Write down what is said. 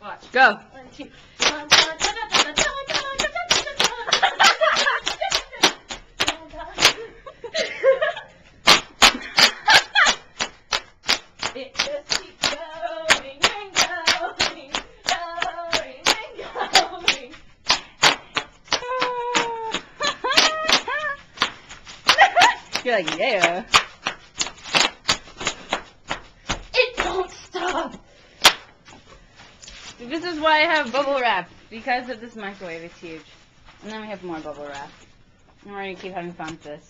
Watch. Go. 1, 2. It just keeps going and going, going and going. You're like, yeah. It don't stop. This is why I have bubble wrap. Because of this microwave, it's huge. And then we have more bubble wrap. And we're going to keep having fun with this.